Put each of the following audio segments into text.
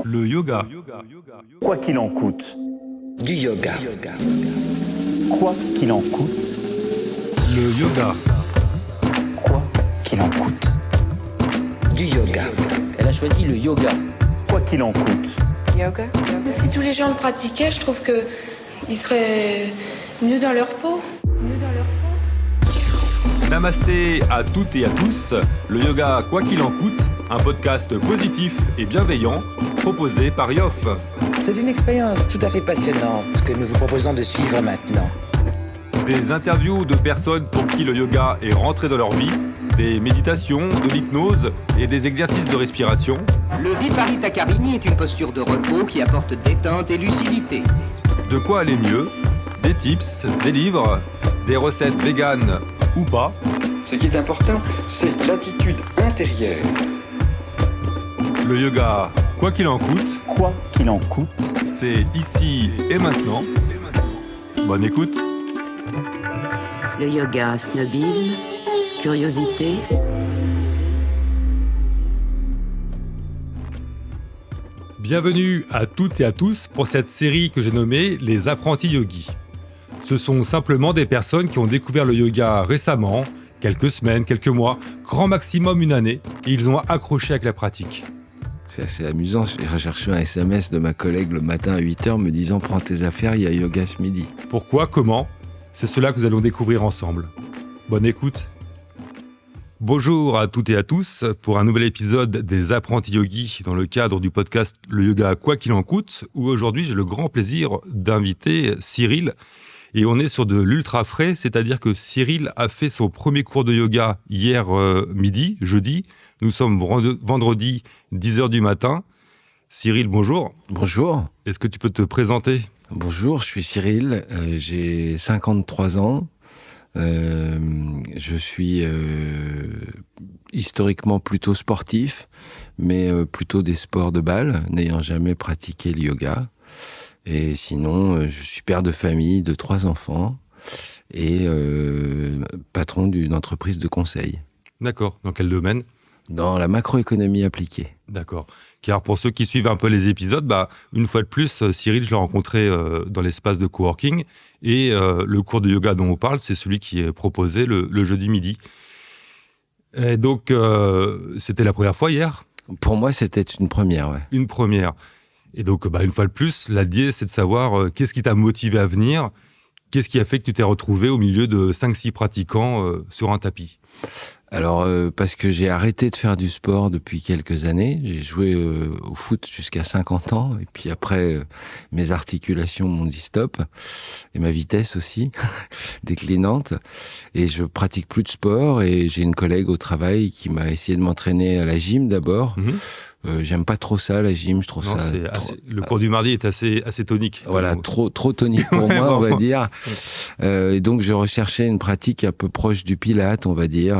Le yoga. Quoi qu'il en coûte. Du yoga. Quoi qu'il en coûte. Le yoga. Quoi qu'il en coûte. Du yoga. Elle a choisi le yoga. Quoi qu'il en coûte. Yoga. Si tous les gens le pratiquaient, je trouve qu'ils seraient mieux dans leur peau. Namasté à toutes et à tous. Le yoga, quoi qu'il en coûte, un podcast positif et bienveillant proposé par Yoff. C'est une expérience tout à fait passionnante que nous vous proposons de suivre maintenant. Des interviews de personnes pour qui le yoga est rentré dans leur vie, des méditations, de l'hypnose et des exercices de respiration. Le Viparita Karini est une posture de repos qui apporte détente et lucidité. De quoi aller mieux, des tips, des livres, des recettes véganes ou pas. Ce qui est important, c'est l'attitude intérieure. Le yoga, quoi qu'il en coûte, Quoi qu'il en coûte. c'est ici et maintenant. Bonne écoute. Le yoga, snobisme, curiosité. Bienvenue à toutes et à tous pour cette série que j'ai nommée Les apprentis yogis. Ce sont simplement des personnes qui ont découvert le yoga récemment, quelques semaines, quelques mois, grand maximum une année, et ils ont accroché avec la pratique. C'est assez amusant. J'ai reçu un SMS de ma collègue le matin à 8h me disant « Prends tes affaires, il y a yoga ce midi ». Pourquoi, comment ? C'est cela que nous allons découvrir ensemble. Bonne écoute. Bonjour à toutes et à tous pour un nouvel épisode des apprentis yogis dans le cadre du podcast Le yoga quoi qu'il en coûte, où aujourd'hui j'ai le grand plaisir d'inviter Cyril. Et on est sur de l'ultra frais, c'est-à-dire que Cyril a fait son premier cours de yoga hier midi, jeudi. Nous sommes vendredi 10h du matin. Cyril, bonjour. Bonjour. Est-ce que tu peux te présenter ? Bonjour, je suis Cyril, j'ai 53 ans. Je suis historiquement plutôt sportif, mais plutôt des sports de balle, n'ayant jamais pratiqué le yoga. Et sinon, je suis père de famille de 3 enfants et patron d'une entreprise de conseil. D'accord. Dans quel domaine ? Dans la macroéconomie appliquée. D'accord. Car pour ceux qui suivent un peu les épisodes, une fois de plus, Cyril, je l'ai rencontré dans l'espace de coworking. Et le cours de yoga dont on parle, c'est celui qui est proposé le jeudi midi. Et donc, c'était la première fois hier ? Pour moi, c'était une première, ouais. Une première. Et donc, une fois de plus, l'idée, c'est de savoir qu'est-ce qui t'a motivé à venir ? Qu'est-ce qui a fait que tu t'es retrouvé au milieu de 5-6 pratiquants sur un tapis ? Alors, parce que j'ai arrêté de faire du sport depuis quelques années. J'ai joué au foot jusqu'à 50 ans. Et puis après, mes articulations m'ont dit stop. Et ma vitesse aussi, déclinante. Et je pratique plus de sport. Et j'ai une collègue au travail qui m'a essayé de m'entraîner à la gym d'abord. J'aime pas trop ça, la gym. Je trouve le cours du mardi est assez tonique. Voilà, trop tonique pour moi, on va dire. Et donc, je recherchais une pratique un peu proche du pilate, on va dire,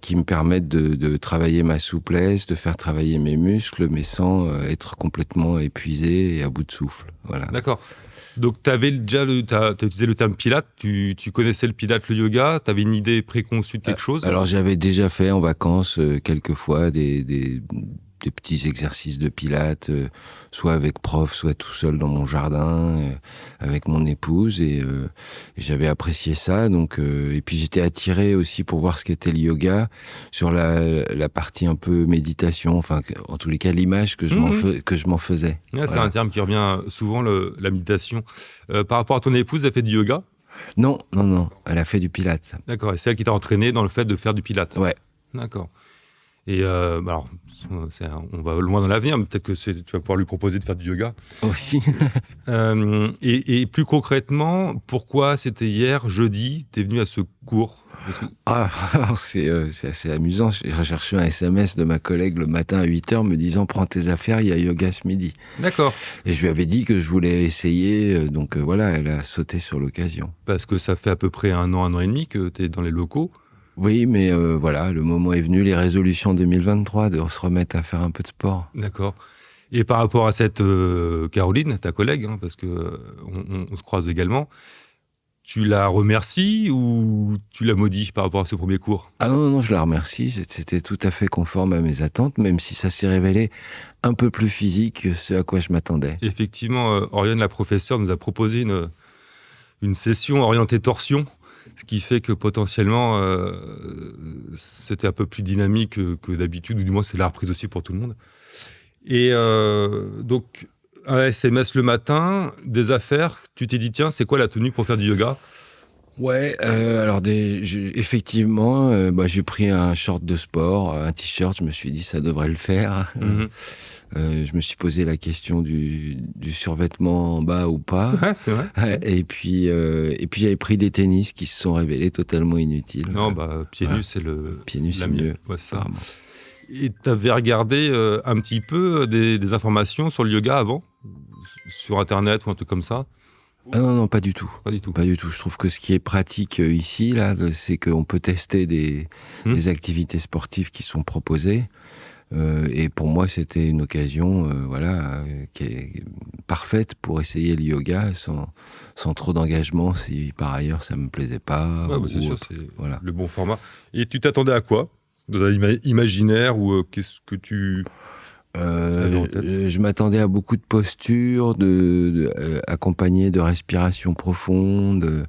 qui me permette de travailler ma souplesse, de faire travailler mes muscles, mais sans être complètement épuisé et à bout de souffle. Voilà. D'accord. Donc, tu avais déjà t'as utilisé le terme pilate, tu connaissais le pilate, le yoga, tu avais une idée préconçue de quelque chose ? Alors, j'avais déjà fait en vacances quelques fois des petits exercices de pilates, soit avec prof, soit tout seul dans mon jardin, avec mon épouse, et j'avais apprécié ça. Donc, et puis j'étais attiré aussi pour voir ce qu'était le yoga sur la partie un peu méditation, enfin, en tous les cas, l'image que je m'en faisais. Ouais, c'est un terme qui revient souvent, la méditation. Par rapport à ton épouse, elle fait du yoga ? Non, elle a fait du pilate. D'accord, et c'est elle qui t'a entraîné dans le fait de faire du pilate ? Ouais. D'accord. Et alors, on va loin dans l'avenir, mais peut-être que tu vas pouvoir lui proposer de faire du yoga. Aussi. Et plus concrètement, pourquoi c'était hier, jeudi, tu es venu à ce cours ? Alors c'est assez amusant. J'ai reçu un SMS de ma collègue le matin à 8h me disant « Prends tes affaires, il y a yoga ce midi ». D'accord. Et je lui avais dit que je voulais essayer, donc voilà, elle a sauté sur l'occasion. Parce que ça fait à peu près 1 an et demi que tu es dans les locaux. Oui, mais voilà, le moment est venu, les résolutions 2023, de se remettre à faire un peu de sport. D'accord. Et par rapport à cette Caroline, ta collègue, parce qu'on se croise également, tu la remercies ou tu la maudis par rapport à ce premier cours? Ah non, je la remercie. C'était tout à fait conforme à mes attentes, même si ça s'est révélé un peu plus physique que ce à quoi je m'attendais. Effectivement, Oriane, la professeure, nous a proposé une session orientée torsion, ce qui fait que potentiellement, c'était un peu plus dynamique que d'habitude, ou du moins c'est la reprise aussi pour tout le monde. Et donc, un SMS le matin, des affaires, tu t'es dit, tiens, c'est quoi la tenue pour faire du yoga? Ouais, alors effectivement, j'ai pris un short de sport, un t-shirt, je me suis dit ça devrait le faire. Je me suis posé la question du survêtement en bas ou pas. C'est vrai. Et puis j'avais pris des tennis qui se sont révélés totalement inutiles. Non, pieds nus, c'est pieds nus, c'est mieux. Ouais, ça. Et tu avais regardé un petit peu des informations sur le yoga avant, sur Internet ou un truc comme ça? Ah non, pas du tout. Pas du tout. Pas du tout. Je trouve que ce qui est pratique ici, là, c'est qu'on peut tester des activités sportives qui sont proposées. Et pour moi, c'était une occasion qui est parfaite pour essayer le yoga sans trop d'engagement si par ailleurs ça me plaisait pas. C'est sûr, c'est le bon format. Et tu t'attendais à quoi? Dans un imaginaire ou qu'est-ce que tu... je m'attendais à beaucoup de postures, accompagnées de respiration profonde.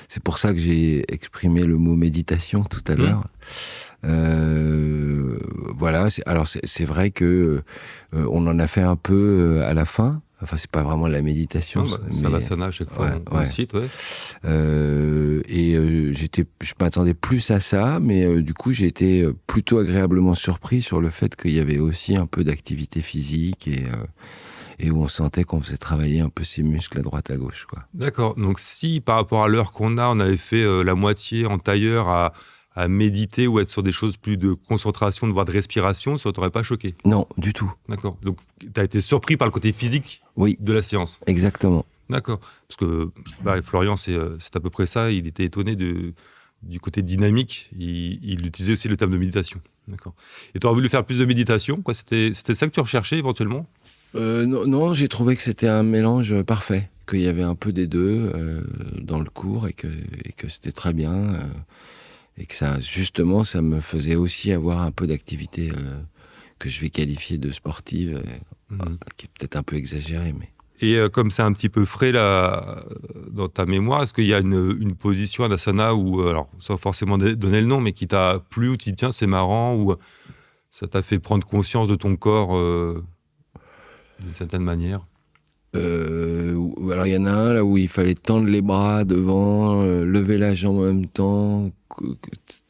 C'est pour ça que j'ai exprimé le mot méditation tout à l'heure. Voilà. Alors c'est vrai que on en a fait un peu à la fin. Enfin, c'est pas vraiment de la méditation. Savasana, à chaque fois, on le cite, ouais. Je m'attendais plus à ça, mais du coup, j'ai été plutôt agréablement surpris sur le fait qu'il y avait aussi un peu d'activité physique et où on sentait qu'on faisait travailler un peu ses muscles à droite à gauche, quoi. D'accord. Donc, si par rapport à l'heure qu'on a, on avait fait la moitié en tailleur à méditer ou être sur des choses plus de concentration, voire de respiration, ça ne t'aurait pas choqué? Non, du tout. D'accord. Donc, tu as été surpris par le côté physique de la séance? Exactement. D'accord. Parce que Florian, c'est à peu près ça. Il était étonné du côté dynamique. Il utilisait aussi le terme de méditation. D'accord. Et tu aurais voulu faire plus de méditation, quoi? C'était ça que tu recherchais éventuellement? Non, j'ai trouvé que c'était un mélange parfait. Qu'il y avait un peu des deux dans le cours et que c'était très bien. Et que ça, justement, ça me faisait aussi avoir un peu d'activité que je vais qualifier de sportive, qui est peut-être un peu exagérée. Mais... Et comme c'est un petit peu frais là, dans ta mémoire, est-ce qu'il y a une position, un asana, où, alors, sans forcément donner le nom, mais qui t'a plu, ou tu dis, tiens, c'est marrant, ou ça t'a fait prendre conscience de ton corps d'une certaine manière? Alors il y en a un là où il fallait tendre les bras devant, lever la jambe en même temps,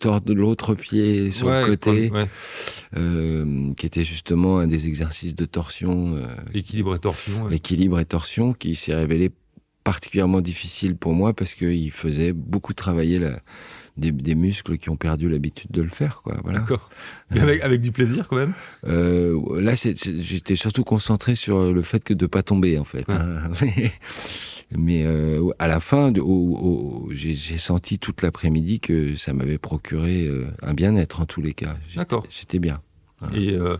tordre l'autre pied sur le côté, qui était justement un des exercices de torsion. Équilibre et torsion. Ouais. Équilibre et torsion, qui s'est révélé particulièrement difficile pour moi parce qu'il faisait beaucoup travailler des muscles qui ont perdu l'habitude de le faire, quoi. Voilà. D'accord. Mais avec du plaisir quand même. Là, j'étais surtout concentré sur le fait de ne pas tomber, en fait. Ouais. Mais à la fin, j'ai senti toute l'après-midi que ça m'avait procuré un bien-être en tous les cas. D'accord. J'étais bien. Voilà.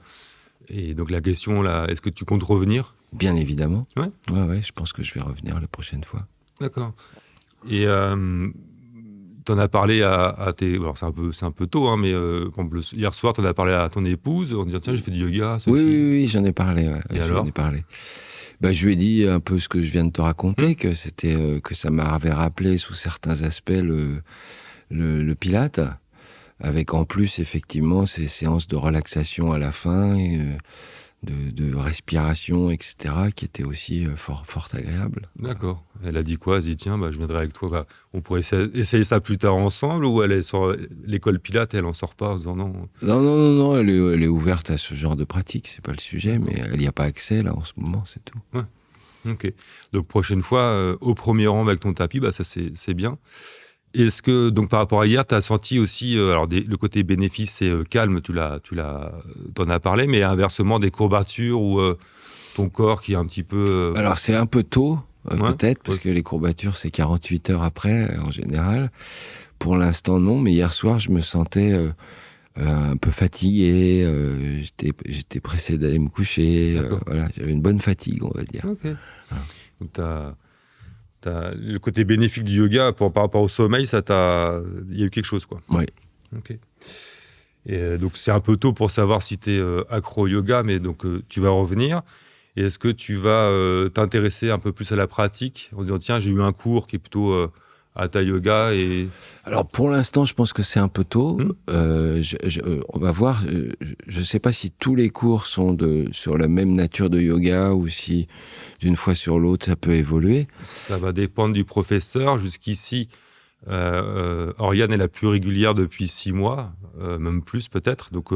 Et donc la question, là, est-ce que tu comptes revenir? Bien évidemment. Ouais. Ouais, je pense que je vais revenir la prochaine fois. D'accord. Et t'en as parlé à tes... Alors c'est un peu tôt, hein, mais hier soir, t'en as parlé à ton épouse en disant, tiens, j'ai fait du yoga. Oui, j'en ai parlé. Ouais. Et alors? J'en ai parlé. Je lui ai dit un peu ce que je viens de te raconter, que ça m'avait rappelé sous certains aspects le Pilate, avec en plus effectivement ces séances de relaxation à la fin, de respiration, etc., qui étaient aussi fort agréables. D'accord. Elle a dit quoi? Elle a dit, tiens, je viendrai avec toi. On pourrait essayer ça plus tard ensemble, ou elle est sur l'école Pilate et elle en sort pas en disant non? Non, elle est ouverte à ce genre de pratique, c'est pas le sujet, mais elle n'y a pas accès là en ce moment, c'est tout. Ouais. Ok. Donc prochaine fois, au premier rang avec ton tapis, ça c'est bien. Est-ce que, donc par rapport à hier, tu as senti aussi, le côté bénéfice et calme, t'en as parlé, mais inversement des courbatures ou ton corps qui est un petit peu... Alors c'est un peu tôt, peut-être, parce que les courbatures, c'est 48 heures après, en général. Pour l'instant, non, mais hier soir, je me sentais un peu fatigué, j'étais pressé d'aller me coucher, voilà, j'avais une bonne fatigue, on va dire. Ok. Donc Le côté bénéfique du yoga par rapport au sommeil, il y a eu quelque chose, quoi. Oui. Ok. Et donc, c'est un peu tôt pour savoir si tu es accro au yoga, mais donc tu vas revenir. Et est-ce que tu vas t'intéresser un peu plus à la pratique en disant, tiens, j'ai eu un cours qui est plutôt hatha yoga et... Alors, pour l'instant, je pense que c'est un peu tôt. On va voir. Je ne sais pas si tous les cours sont sur la même nature de yoga ou si, d'une fois sur l'autre, ça peut évoluer. Ça va dépendre du professeur. Jusqu'ici, Oriane est la plus régulière depuis 6 mois, même plus peut-être. Donc,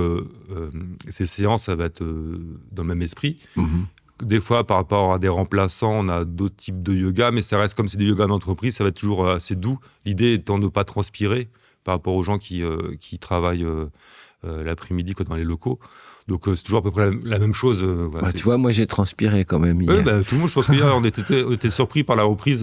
ces séances, ça va être dans le même esprit. Mm-hmm. Des fois, par rapport à des remplaçants, on a d'autres types de yoga, mais ça reste comme c'est des yogas d'entreprise, ça va être toujours assez doux. L'idée étant de ne pas transpirer par rapport aux gens qui travaillent l'après-midi dans les locaux. Donc, c'est toujours à peu près la même chose. Voilà, tu vois, moi, j'ai transpiré quand même hier. Oui, tout le monde, je pense qu'hier, on était surpris par la reprise.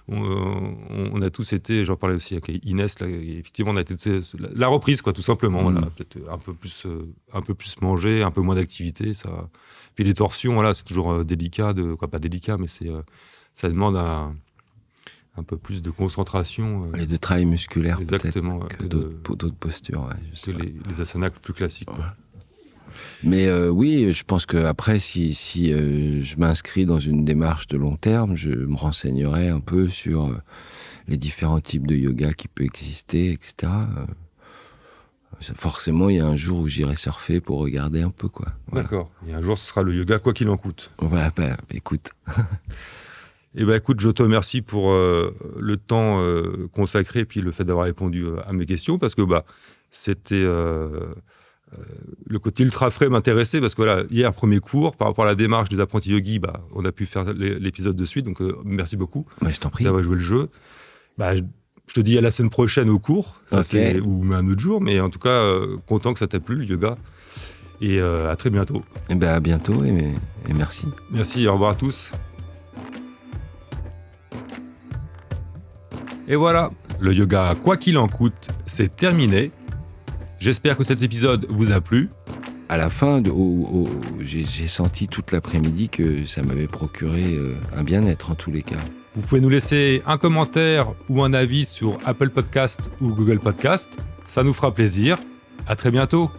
On a tous été, j'en parlais aussi avec Inès, là, effectivement, on a été la reprise, quoi, tout simplement. Voilà, peut-être un peu plus manger, un peu moins d'activité. Ça... Puis les torsions, voilà, c'est toujours délicat, pas délicat, mais ça demande un peu plus de concentration. Et de travail musculaire, exactement, peut-être, que d'autres postures. Ouais, que les asanas plus classiques. Quoi. Mais oui, je pense qu'après, si je m'inscris dans une démarche de long terme, je me renseignerai un peu sur les différents types de yoga qui peuvent exister, etc. Forcément, il y a un jour où j'irai surfer pour regarder un peu, quoi. Voilà. D'accord. Et un jour, ce sera le yoga, quoi qu'il en coûte. Voilà, écoute. Écoute, je te remercie pour le temps consacré et puis le fait d'avoir répondu à mes questions parce que c'était... le côté ultra frais m'intéressait parce que voilà, hier, premier cours, par rapport à la démarche des apprentis yogis, on a pu faire l'épisode de suite, donc merci beaucoup. Je t'en prie. D'avoir joué le jeu. Je te dis à la semaine prochaine au cours, ou un autre jour, mais en tout cas, content que ça t'a plu, le yoga. Et à très bientôt. À bientôt et merci. Merci, au revoir à tous. Et voilà, le yoga, quoi qu'il en coûte, c'est terminé. J'espère que cet épisode vous a plu. À la fin, j'ai senti toute l'après-midi que ça m'avait procuré un bien-être en tous les cas. Vous pouvez nous laisser un commentaire ou un avis sur Apple Podcast ou Google Podcast. Ça nous fera plaisir. À très bientôt.